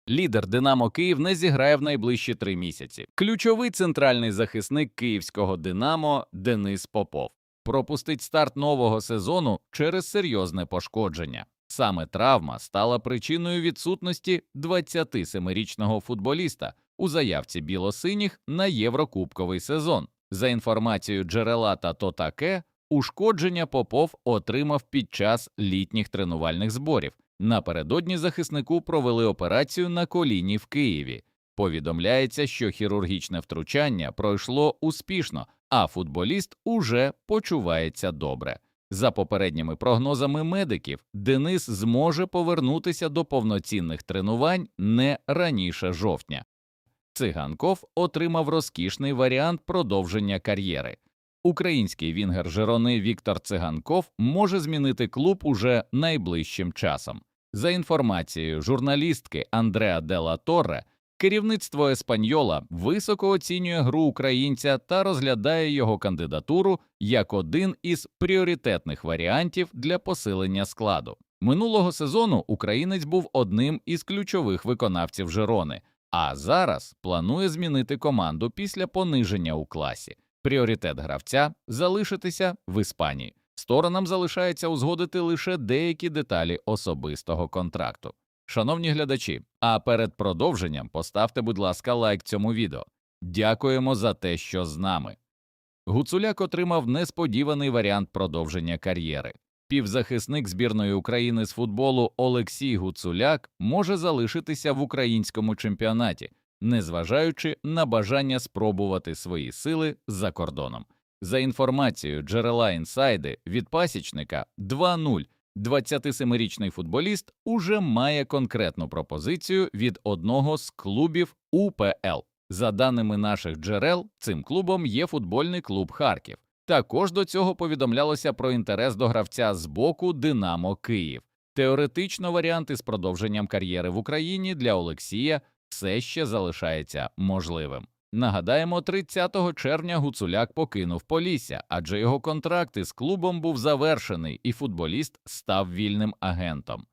Лідер «Динамо Київ» не зіграє в найближчі 3 місяці. Ключовий центральний захисник київського «Динамо» Денис Попов пропустить старт нового сезону через серйозне пошкодження. Саме травма стала причиною відсутності 27-річного футболіста у заявці білосиніх на Єврокубковий сезон. За інформацією джерела та то таке, ушкодження Попов отримав під час літніх тренувальних зборів. Напередодні захиснику провели операцію на коліні в Києві. Повідомляється, що хірургічне втручання пройшло успішно, а футболіст уже почувається добре. За попередніми прогнозами медиків, Денис зможе повернутися до повноцінних тренувань не раніше жовтня. Циганков отримав розкішний варіант продовження кар'єри. Український вінгер Жирони Віктор Циганков може змінити клуб уже найближчим часом. За інформацією журналістки Андреа де ла Торре, керівництво «Еспаньола» високо оцінює гру українця та розглядає його кандидатуру як один із пріоритетних варіантів для посилення складу. Минулого сезону українець був одним із ключових виконавців Жирони, а зараз планує змінити команду після пониження у класі. Пріоритет гравця – залишитися в Іспанії. Сторонам залишається узгодити лише деякі деталі особистого контракту. Шановні глядачі, а перед продовженням поставте, будь ласка, лайк цьому відео. Дякуємо за те, що з нами. Гуцуляк отримав несподіваний варіант продовження кар'єри. Півзахисник збірної України з футболу Олексій Гуцуляк може залишитися в українському чемпіонаті, незважаючи на бажання спробувати свої сили за кордоном. За інформацією джерела «Інсайди» від пасічника 2:0, 27-річний футболіст уже має конкретну пропозицію від одного з клубів УПЛ. За даними наших джерел, цим клубом є футбольний клуб «Харків». Також до цього повідомлялося про інтерес до гравця з боку «Динамо Київ». Теоретично варіант із продовженням кар'єри в Україні для Олексія все ще залишається можливим. Нагадаємо, 30 червня Гуцуляк покинув Полісся, адже його контракт із клубом був завершений і футболіст став вільним агентом.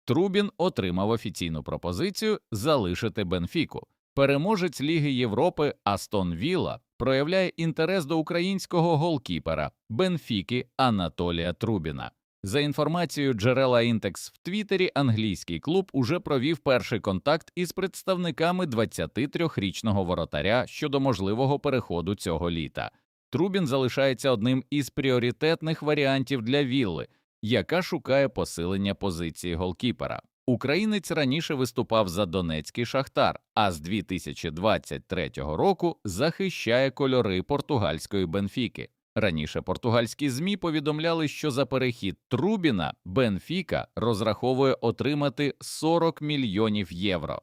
Трубін отримав офіційну пропозицію залишити Бенфіку. Переможець Ліги Європи Астон Вілла проявляє інтерес до українського голкіпера Бенфіки Анатолія Трубіна. За інформацією джерела Інтекс в Твіттері, англійський клуб уже провів перший контакт із представниками 23-річного воротаря щодо можливого переходу цього літа. Трубін залишається одним із пріоритетних варіантів для Вілли, яка шукає посилення позиції голкіпера. Українець раніше виступав за донецький «Шахтар», а з 2023 року захищає кольори португальської Бенфіки. Раніше португальські ЗМІ повідомляли, що за перехід Трубіна Бенфіка розраховує отримати 40 мільйонів євро.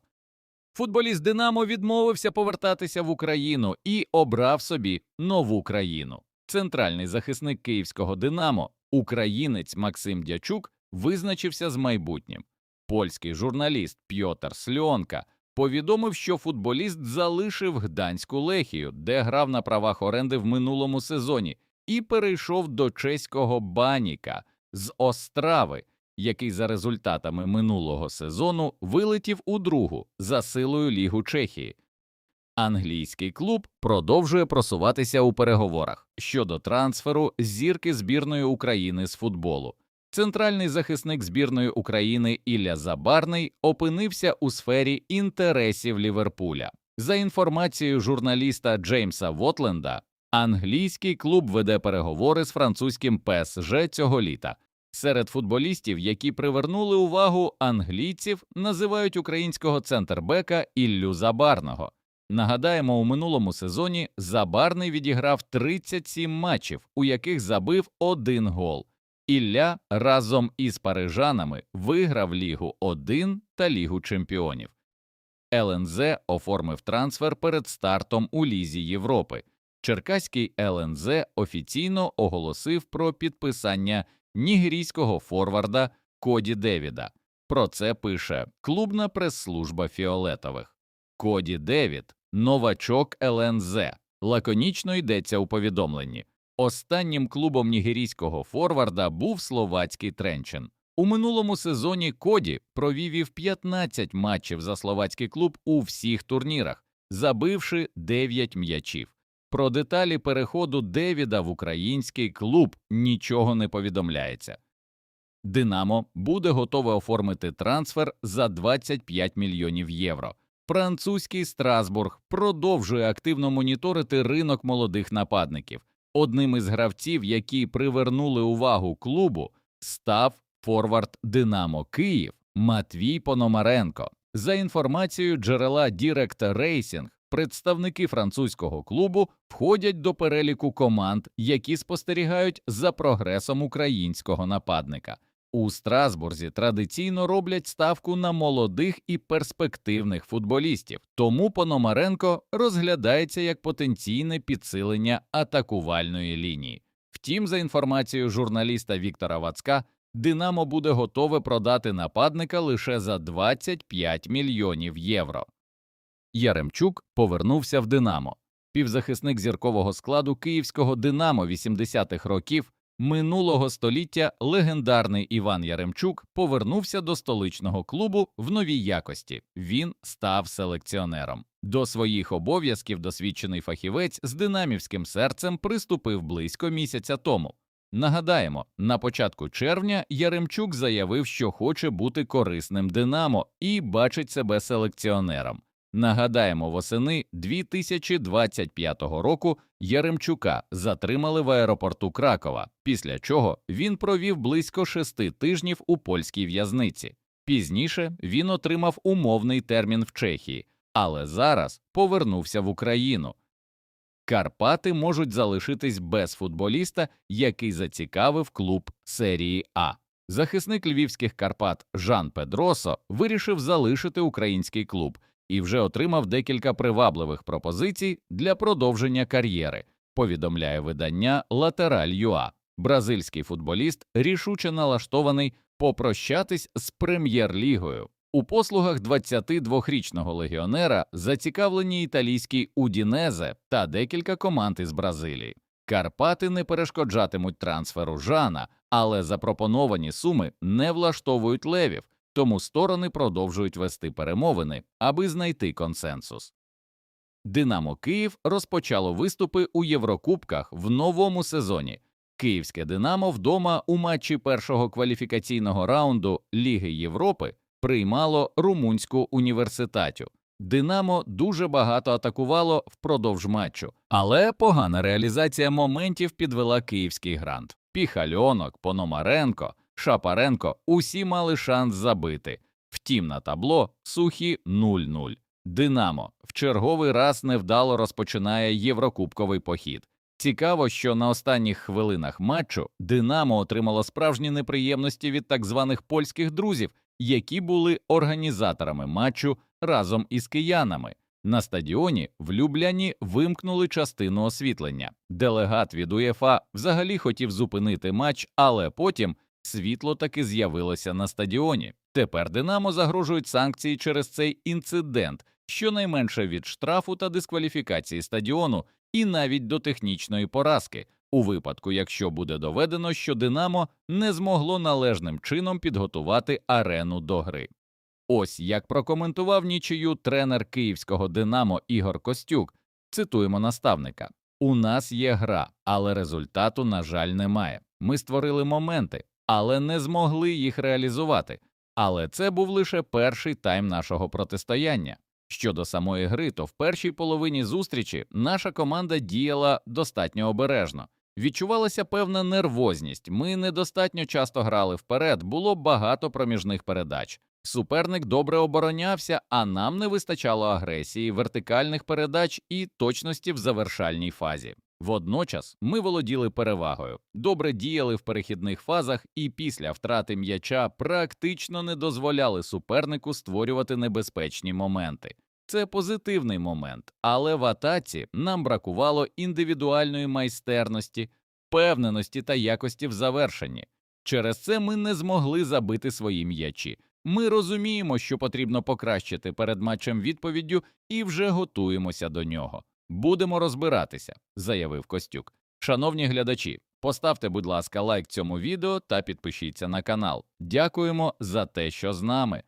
Футболіст «Динамо» відмовився повертатися в Україну і обрав собі нову країну. Центральний захисник київського «Динамо», українець Максим Дячук, визначився з майбутнім. Польський журналіст Пьотр Сльонка повідомив, що футболіст залишив Гданську Лехію, де грав на правах оренди в минулому сезоні, і перейшов до чеського Баніка з Острави, який за результатами минулого сезону вилетів у другу за силою Лігу Чехії. Англійський клуб продовжує просуватися у переговорах щодо трансферу зірки збірної України з футболу. Центральний захисник збірної України Ілля Забарний опинився у сфері інтересів Ліверпуля. За інформацією журналіста Джеймса Вотленда, англійський клуб веде переговори з французьким ПСЖ цього літа. Серед футболістів, які привернули увагу англійців, називають українського центрбека Іллю Забарного. Нагадаємо, у минулому сезоні Забарний відіграв 37 матчів, у яких забив 1 гол. Ілля разом із парижанами виграв Лігу 1 та Лігу чемпіонів. ЛНЗ оформив трансфер перед стартом у Лізі Європи. Черкаський ЛНЗ офіційно оголосив про підписання нігерійського форварда Коді Девіда. Про це пише клубна прес-служба фіолетових. Коді Девід – новачок ЛНЗ. Лаконічно йдеться у повідомленні. Останнім клубом нігерійського форварда був словацький Тренчин. У минулому сезоні Коді провів 15 матчів за словацький клуб у всіх турнірах, забивши 9 м'ячів. Про деталі переходу Девіда в український клуб нічого не повідомляється. «Динамо» буде готове оформити трансфер за 25 мільйонів євро. Французький «Страсбург» продовжує активно моніторити ринок молодих нападників. Одним із гравців, які привернули увагу клубу, став форвард «Динамо Київ» Матвій Пономаренко. За інформацією джерела Direct Racing, представники французького клубу входять до переліку команд, які спостерігають за прогресом українського нападника. У Страсбурзі традиційно роблять ставку на молодих і перспективних футболістів, тому Пономаренко розглядається як потенційне підсилення атакувальної лінії. Втім, за інформацією журналіста Віктора Вацка, «Динамо» буде готове продати нападника лише за 25 мільйонів євро. Яремчук повернувся в «Динамо». Півзахисник зіркового складу київського «Динамо» 80-х років минулого століття легендарний Іван Яремчук повернувся до столичного клубу в новій якості. Він став селекціонером. До своїх обов'язків досвідчений фахівець з динамівським серцем приступив близько місяця тому. Нагадаємо, на початку червня Яремчук заявив, що хоче бути корисним «Динамо» і бачить себе селекціонером. Нагадаємо, восени 2025 року Яремчука затримали в аеропорту Кракова, після чого він провів близько 6 тижнів у польській в'язниці. Пізніше він отримав умовний термін в Чехії, але зараз повернувся в Україну. Карпати можуть залишитись без футболіста, який зацікавив клуб серії А. Захисник львівських Карпат Жан Педросо вирішив залишити український клуб і вже отримав декілька привабливих пропозицій для продовження кар'єри, повідомляє видання Lateral.ua. Бразильський футболіст рішуче налаштований попрощатись з прем'єр-лігою. У послугах 22-річного легіонера зацікавлені італійський Удінезе та декілька команд із Бразилії. Карпати не перешкоджатимуть трансферу Жана, але запропоновані суми не влаштовують левів, тому сторони продовжують вести перемовини, аби знайти консенсус. «Динамо Київ» розпочало виступи у Єврокубках в новому сезоні. Київське «Динамо» вдома у матчі першого кваліфікаційного раунду Ліги Європи приймало румунську «Університатю». «Динамо» дуже багато атакувало впродовж матчу, але погана реалізація моментів підвела київський грант. Піхальонок, Пономаренко, Шапаренко – усі мали шанс забити. Втім, на табло сухі 0-0. «Динамо» в черговий раз невдало розпочинає єврокубковий похід. Цікаво, що на останніх хвилинах матчу «Динамо» отримало справжні неприємності від так званих польських друзів, які були організаторами матчу разом із киянами. На стадіоні в Любляні вимкнули частину освітлення. Делегат від УЄФА взагалі хотів зупинити матч, але потім світло таки з'явилося на стадіоні. Тепер «Динамо» загрожують санкції через цей інцидент, щонайменше від штрафу та дискваліфікації стадіону і навіть до технічної поразки, у випадку, якщо буде доведено, що «Динамо» не змогло належним чином підготувати арену до гри. Ось як прокоментував нічию тренер київського «Динамо» Ігор Костюк. Цитуємо наставника. «У нас є гра, але результату, на жаль, немає. Ми створили моменти, але не змогли їх реалізувати. Але це був лише перший тайм нашого протистояння. Щодо самої гри, то в першій половині зустрічі наша команда діяла достатньо обережно. Відчувалася певна нервозність, ми недостатньо часто грали вперед, було багато проміжних передач. Суперник добре оборонявся, а нам не вистачало агресії, вертикальних передач і точності в завершальній фазі. Водночас ми володіли перевагою, добре діяли в перехідних фазах і після втрати м'яча практично не дозволяли супернику створювати небезпечні моменти. Це позитивний момент, але в атаці нам бракувало індивідуальної майстерності, впевненості та якості в завершенні. Через це ми не змогли забити свої м'ячі. Ми розуміємо, що потрібно покращити перед матчем відповіддю і вже готуємося до нього. Будемо розбиратися, заявив Костюк. Шановні глядачі, поставте, будь ласка, лайк цьому відео та підпишіться на канал. Дякуємо за те, що з нами.